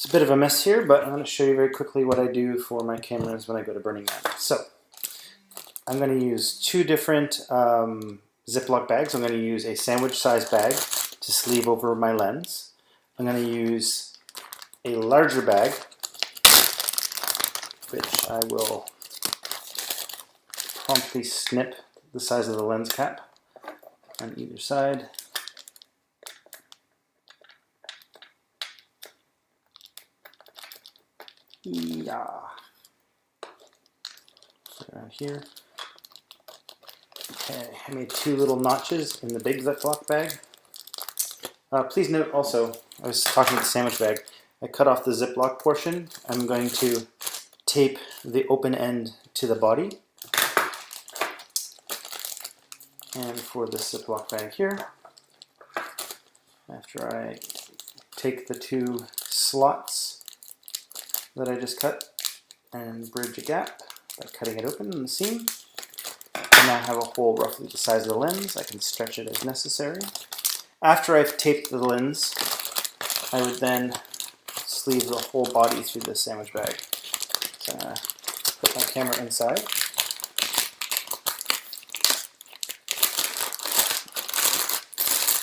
It's a bit of a mess here, but I'm going to show you very quickly what I do for my cameras when I go to Burningman. So I'm going to use two different Ziploc bags. I'm going to use a sandwich-sized bag to sleeve over my lens. I'm going to use a larger bag, which I will promptly snip the size of the lens cap on either side. Yeah. Around here. Okay, I made two little notches in the big Ziploc bag. Please note also, I was talking about the sandwich bag. I cut off the Ziploc portion. I'm going to tape the open end to the body. And for the Ziploc bag here, after I take the two slots that I just cut and bridge a gap by cutting it open in the seam, I now have a hole roughly the size of the lens. I can stretch it as necessary. After I've taped the lens, I would then sleeve the whole body through this sandwich bag. So I'm going to put my camera inside.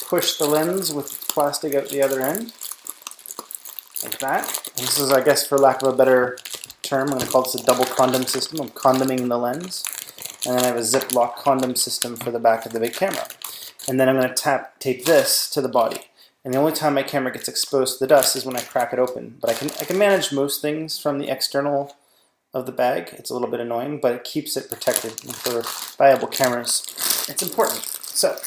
Push the lens with plastic out the other end, like that. And this is, I guess, for lack of a better term, I'm going to call this a double condom system. I'm condoming the lens. And then I have a Ziploc condom system for the back of the big camera. And then I'm going to tape this to the body. And the only time my camera gets exposed to the dust is when I crack it open. But I can manage most things from the external of the bag. It's a little bit annoying, but it keeps it protected. And for viable cameras, it's important. So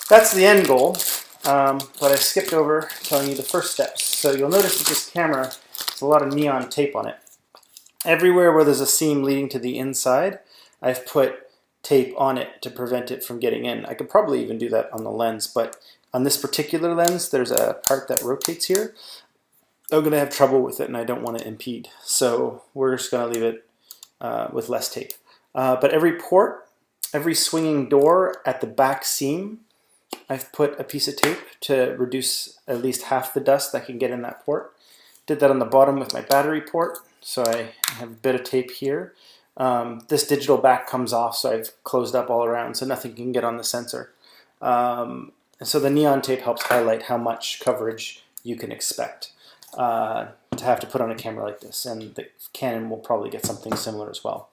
that's the end goal. But I skipped over telling you the first steps. So you'll notice that this camera has a lot of neon tape on it. Everywhere where there's a seam leading to the inside, I've put tape on it to prevent it from getting in. I could probably even do that on the lens, but on this particular lens, there's a part that rotates here. I'm going to have trouble with it, and I don't want to impede. So we're just going to leave it with less tape. But every port, every swinging door at the back seam, I've put a piece of tape to reduce at least half the dust that can get in that port. Did that on the bottom with my battery port, so I have a bit of tape here. This digital back comes off, so I've closed up all around, so nothing can get on the sensor. And so the neon tape helps highlight how much coverage you can expect to have to put on a camera like this, and the Canon will probably get something similar as well.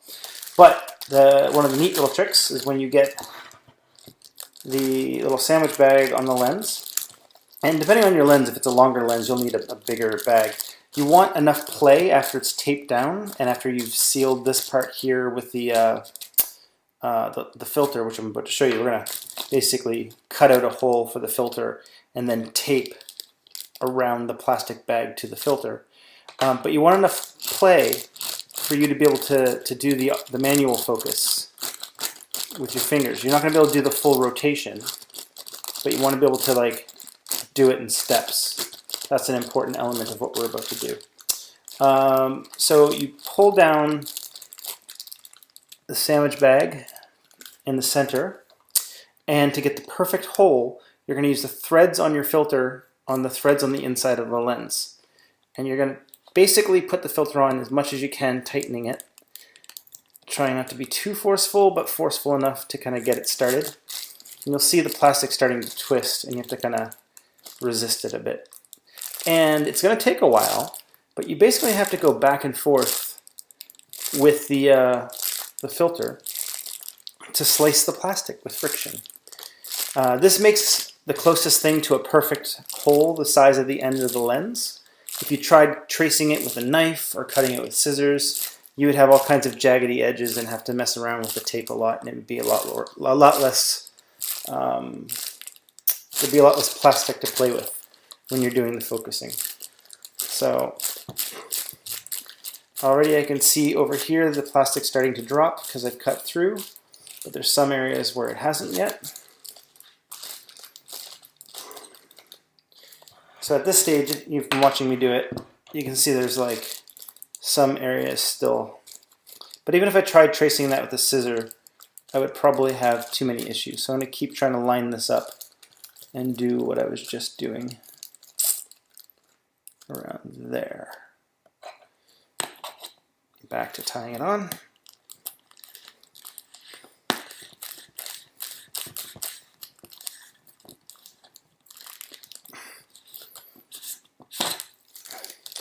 But one of the neat little tricks is when you get the little sandwich bag on the lens, and depending on your lens, if it's a longer lens, you'll need a bigger bag. You want enough play after it's taped down and after you've sealed this part here with the filter, which I'm about to show you. We're going to basically cut out a hole for the filter and then tape around the plastic bag to the filter. But you want enough play for you to be able to do the manual focus with your fingers. You're not going to be able to do the full rotation, but you want to be able to like do it in steps. That's an important element of what we're about to do. So you pull down the sandwich bag in the center, and to get the perfect hole, you're going to use the threads on your filter on the threads on the inside of the lens. And you're going to basically put the filter on as much as you can, tightening it. Trying not to be too forceful, but forceful enough to kind of get it started. And you'll see the plastic starting to twist, and you have to kind of resist it a bit. And it's going to take a while, but you basically have to go back and forth with the filter to slice the plastic with friction. This makes the closest thing to a perfect hole the size of the end of the lens. If you tried tracing it with a knife or cutting it with scissors, you would have all kinds of jaggedy edges and have to mess around with the tape a lot, and it would be a lot less plastic to play with when you're doing the focusing. So already I can see over here the plastic starting to drop because I've cut through, but there's some areas where it hasn't yet. So at this stage, you've been watching me do it, you can see there's like some areas still. But even if I tried tracing that with a scissor, I would probably have too many issues. So I'm going to keep trying to line this up and do what I was just doing. there. Back to tying it on.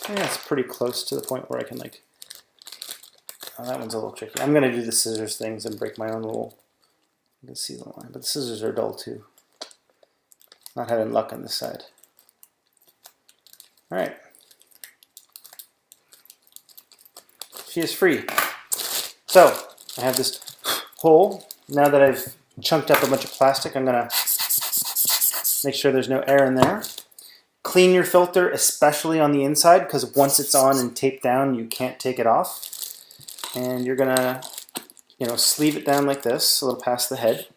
Yeah, it's pretty close to the point where I can like, oh, that one's a little tricky. I'm gonna do the scissors things and break my own rule. You can see the line, but the scissors are dull too. Not having luck on this side. All right. She is free. So I have this hole. Now that I've chunked up a bunch of plastic, I'm gonna make sure there's no air in there. Clean your filter, especially on the inside, because once it's on and taped down, you can't take it off. And you're gonna, sleeve it down like this, a little past the head.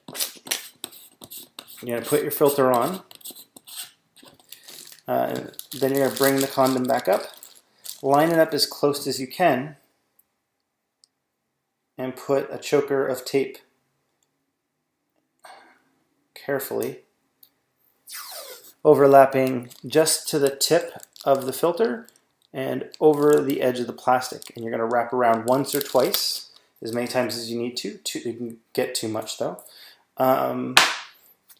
You're gonna put your filter on. Then you're gonna bring the condom back up, line it up as close as you can, and put a choker of tape carefully overlapping just to the tip of the filter and over the edge of the plastic. And you're going to wrap around once or twice, as many times as you need to. You can get too much though. And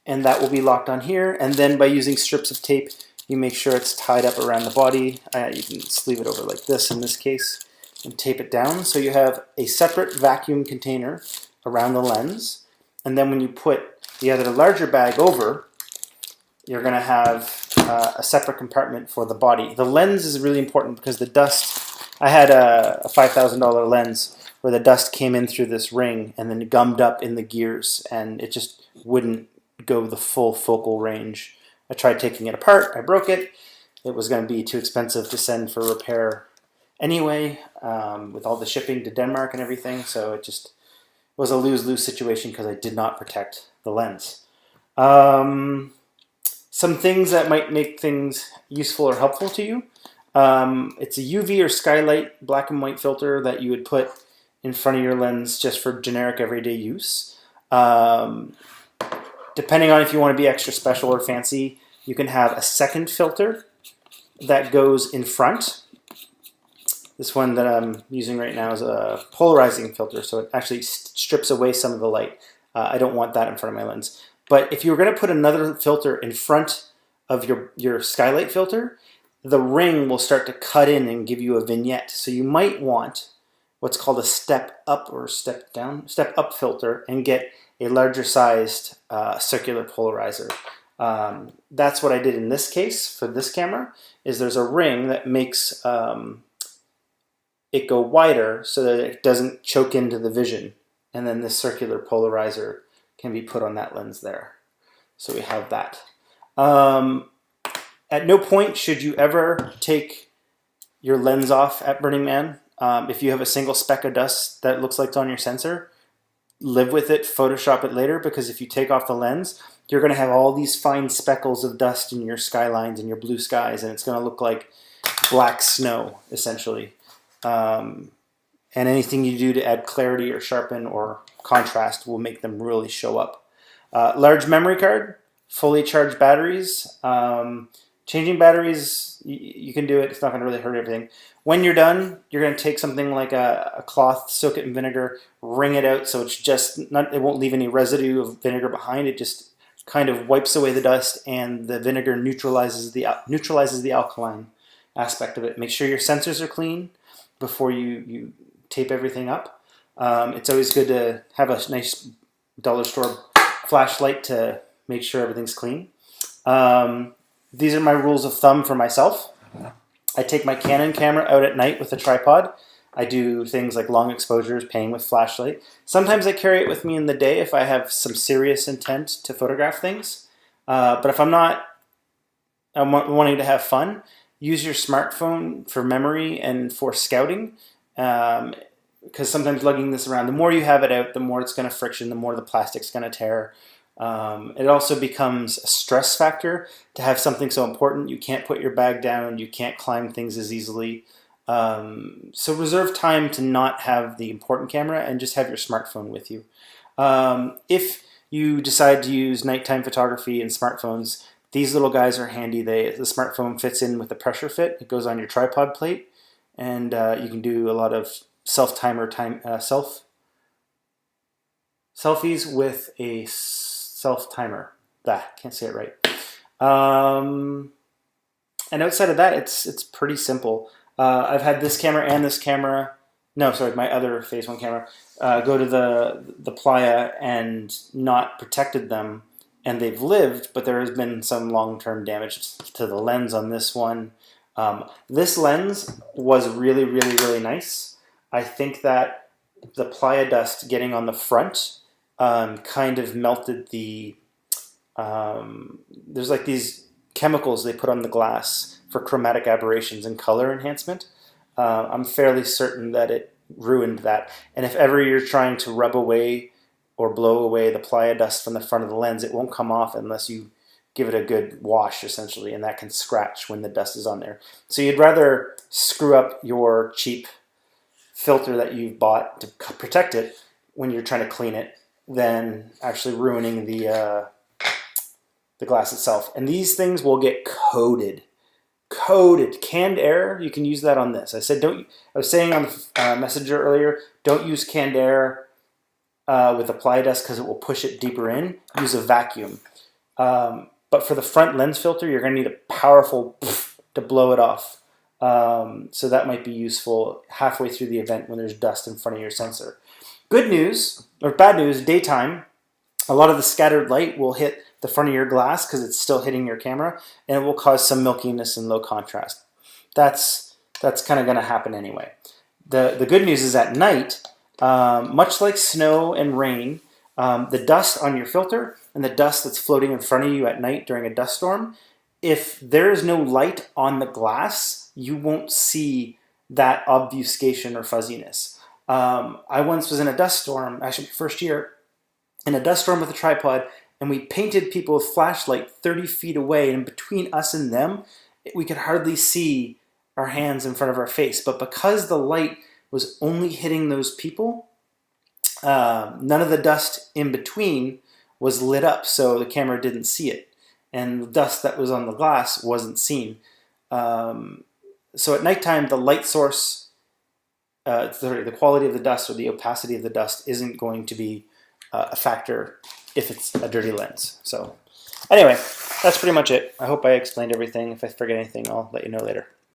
that will be locked on here. And then by using strips of tape, you make sure it's tied up around the body. You can sleeve it over like this in this case and tape it down. So you have a separate vacuum container around the lens. And then when you put the other larger bag over, you're going to have a separate compartment for the body. The lens is really important because the dust, I had a $5,000 lens where the dust came in through this ring and then gummed up in the gears, and it just wouldn't go the full focal range. I tried taking it apart, I broke it. It was going to be too expensive to send for repair anyway, with all the shipping to Denmark and everything, so it just was a lose-lose situation because I did not protect the lens. Some things that might make things useful or helpful to you. It's a UV or skylight black and white filter that you would put in front of your lens just for generic everyday use. Depending on if you want to be extra special or fancy, you can have a second filter that goes in front. This one that I'm using right now is a polarizing filter, so it actually strips away some of the light. I don't want that in front of my lens. But if you were going to put another filter in front of your skylight filter, the ring will start to cut in and give you a vignette. So you might want what's called a step up or step up filter and get a larger sized circular polarizer. That's what I did in this case for this camera, is there's a ring that makes it go wider so that it doesn't choke into the vision. And then this circular polarizer can be put on that lens there. So we have that. At no point should you ever take your lens off at Burning Man. If you have a single speck of dust that looks like it's on your sensor, live with it, Photoshop it later, because if you take off the lens, you're going to have all these fine speckles of dust in your skylines and your blue skies, and it's going to look like black snow, essentially. And anything you do to add clarity or sharpen or contrast will make them really show up. Large memory card, fully charged batteries. Changing batteries, you can do it. It's not going to really hurt everything. When you're done, you're going to take something like a cloth, soak it in vinegar, wring it out so it's just not, it won't leave any residue of vinegar behind. It just kind of wipes away the dust, and the vinegar neutralizes the alkaline aspect of it. Make sure your sensors are clean before you tape everything up. It's always good to have a nice dollar store flashlight to make sure everything's clean. These are my rules of thumb for myself. I take my Canon camera out at night with a tripod. I do things like long exposures, paying with flashlight. Sometimes I carry it with me in the day if I have some serious intent to photograph things. But if I'm not, I'm wanting to have fun, use your smartphone for memory and for scouting. Because sometimes lugging this around, the more you have it out, the more it's going to friction, the more the plastic's going to tear. It also becomes a stress factor to have something so important. You can't put your bag down, you can't climb things as easily. So reserve time to not have the important camera and just have your smartphone with you. If you decide to use nighttime photography and smartphones, These little guys are handy. The smartphone fits in with the pressure fit. It goes on your tripod plate, and you can do a lot of selfies with a self-timer. Can't say it right. And outside of that, it's pretty simple. I've had this camera and this camera. No, sorry, my other Phase 1 camera. Go to the playa and not protected them, and they've lived, but there has been some long-term damage to the lens on this one. This lens was really, really, really nice. I think that the playa dust getting on the front kind of melted the... there's like these chemicals they put on the glass for chromatic aberrations and color enhancement. I'm fairly certain that it ruined that. And if ever you're trying to rub away or blow away the playa dust from the front of the lens, it won't come off unless you give it a good wash, essentially, and that can scratch when the dust is on there. So you'd rather screw up your cheap filter that you've bought to protect it when you're trying to clean it than actually ruining the glass itself. And these things will get coated. Canned air, you can use that on this. I was saying on the messenger earlier, don't use canned air with a playa dust because it will push it deeper in. Use a vacuum. But for the front lens filter, you're going to need a powerful to blow it off. So that might be useful halfway through the event when there's dust in front of your sensor. Good news, or bad news, daytime, a lot of the scattered light will hit the front of your glass because it's still hitting your camera, and it will cause some milkiness and low contrast. That's kind of going to happen anyway. The good news is at night, much like snow and rain, the dust on your filter and the dust that's floating in front of you at night during a dust storm, if there is no light on the glass, you won't see that obfuscation or fuzziness. I once was in a dust storm, actually first year, in a dust storm with a tripod, and we painted people with flashlight 30 feet away, and between us and them, we could hardly see our hands in front of our face. But because the light was only hitting those people, none of the dust in between was lit up, so the camera didn't see it. And the dust that was on the glass wasn't seen. So at nighttime, the light source, the quality of the dust or the opacity of the dust isn't going to be a factor if it's a dirty lens. So anyway, that's pretty much it. I hope I explained everything. If I forget anything, I'll let you know later.